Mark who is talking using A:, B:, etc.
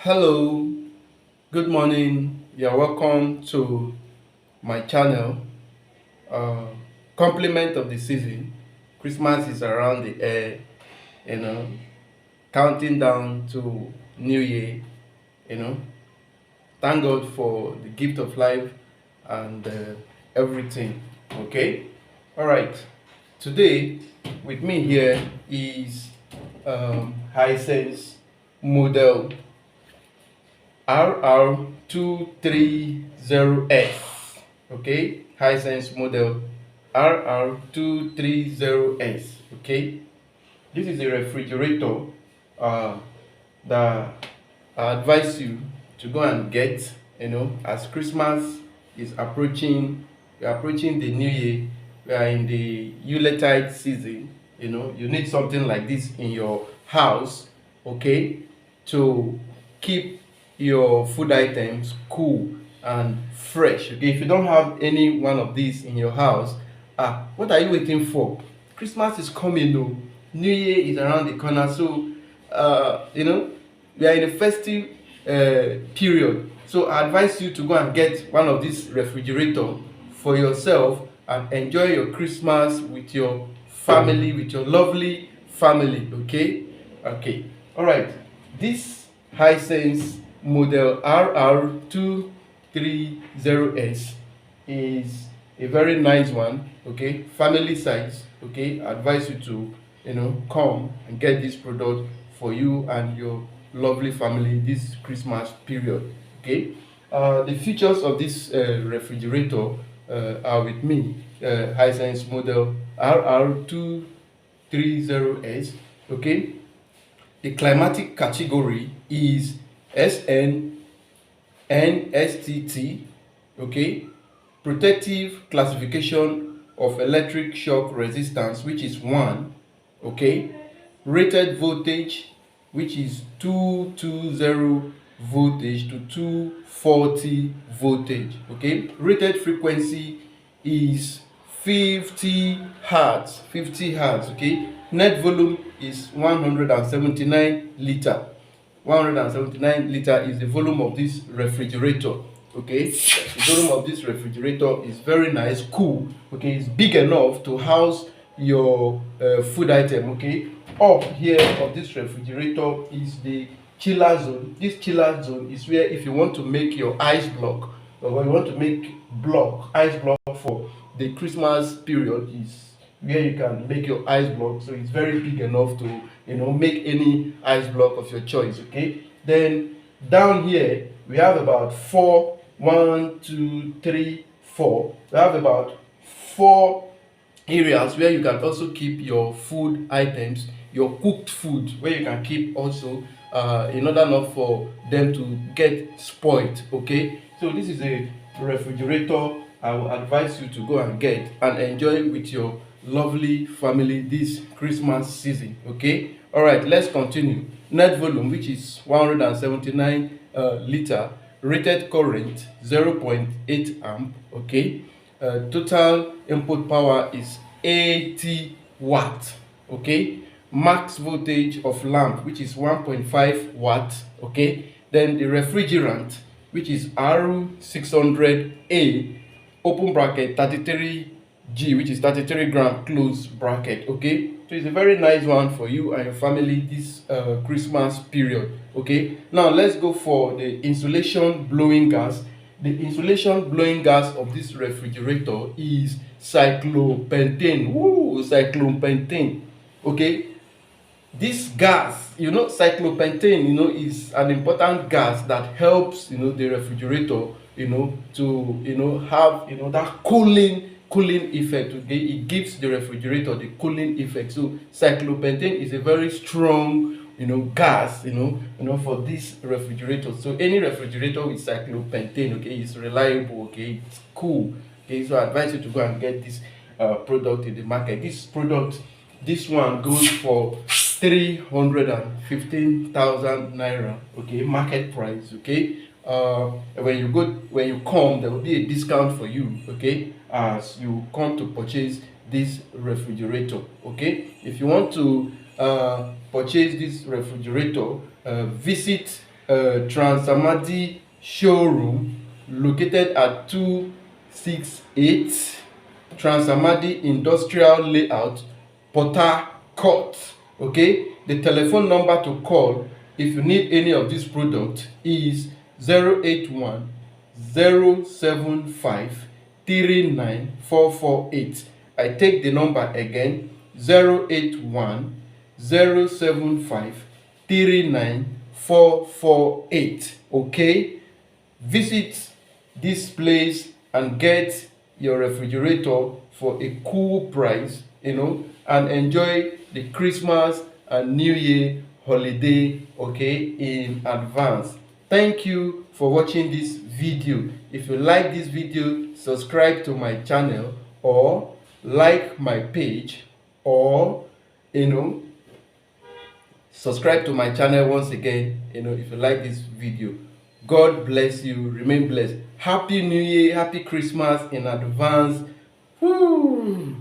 A: Hello, good morning. You're welcome to my channel. Uh, Compliment of the season. Christmas is around the air, you know, counting down to New Year, you know. Thank God for the gift of life and everything. Okay, all right. Today, with me here is Hisense model RR230S. Okay, Hisense model RR230S. Okay, this is a refrigerator uh, that I advise you to go and get. As Christmas is approaching, we're approaching the new year. We are in the Yuletide season. You need something like this in your house, okay, to keep your food items cool and fresh. Okay, if you don't have any one of these in your house, what are you waiting for? Christmas is coming, though. New Year is around the corner, so we are in a festive period. So I advise you to go and get one of these refrigerator for yourself and enjoy your Christmas with your family, with your lovely family. Okay, all right. This Hisense model RR230S is a very nice one. Okay, family size. Okay, I advise you to come and get this product for you and your lovely family this Christmas period. Okay, the features of this refrigerator are with me. Hisense model RR230S. Okay, the climatic category is SNSTT. Okay, protective classification of electric shock resistance, which is 1. Okay, rated voltage, which is 220 voltage to 240 voltage. Okay, rated frequency is 50 hertz. Okay, net volume is 179 liter. 179 liter is the volume of this refrigerator. Okay, the volume of this refrigerator is very nice, cool. Okay, it's big enough to house your food item. Okay, up here of this refrigerator is the chiller zone. This chiller zone is where, if you want to make your ice block, or you want to make ice block for the Christmas period, is where you can make your ice block. So it's very big enough to make any ice block of your choice. Okay, then down here we have about 4, 1, 2, 3, 4. We have about 4 areas where you can also keep your food items, your cooked food, where you can keep also in order not for them to get spoiled. Okay, so this is a refrigerator I will advise you to go and get and enjoy with your lovely family this Christmas season. Okay, all right, let's continue. Net volume, which is 179 liter. Rated current 0.8 amp. Okay, total input power is 80 watt. Okay, max voltage of lamp, which is 1.5 watt. Okay, then the refrigerant, which is R600A, open bracket, 33G, which is 33 gram, close bracket. Okay, so it's a very nice one for you and your family this Christmas period. Okay, now let's go for the insulation blowing gas. The insulation blowing gas of this refrigerator is cyclopentane. Woo, cyclopentane. Okay, this gas, cyclopentane, is an important gas that helps, the refrigerator, to, have, that cooling effect. Okay, it gives the refrigerator the cooling effect. So cyclopentane is a very strong, gas, for this refrigerator. So any refrigerator with cyclopentane, okay, is reliable. Okay, it's cool. Okay, so I advise you to go and get this product in the market. This one goes for 315,000 naira. Okay, market price. Okay, when you come, there will be a discount for you. Okay, as you come to purchase this refrigerator. Okay, if you want to purchase this refrigerator, visit Transamadi showroom located at 268 Transamadi Industrial Layout, Port Harcourt. Okay, the telephone number to call if you need any of this product is 081 075 39448. I take the number again, 081 075 39448. Okay, visit this place and get your refrigerator for a cool price, and enjoy the Christmas and New Year holiday, okay, in advance. Thank you for watching this video. If you like this video, subscribe to my channel or like my page, or subscribe to my channel once again, if you like this video. God bless you. Remain blessed. Happy New Year, happy Christmas in advance. Woo!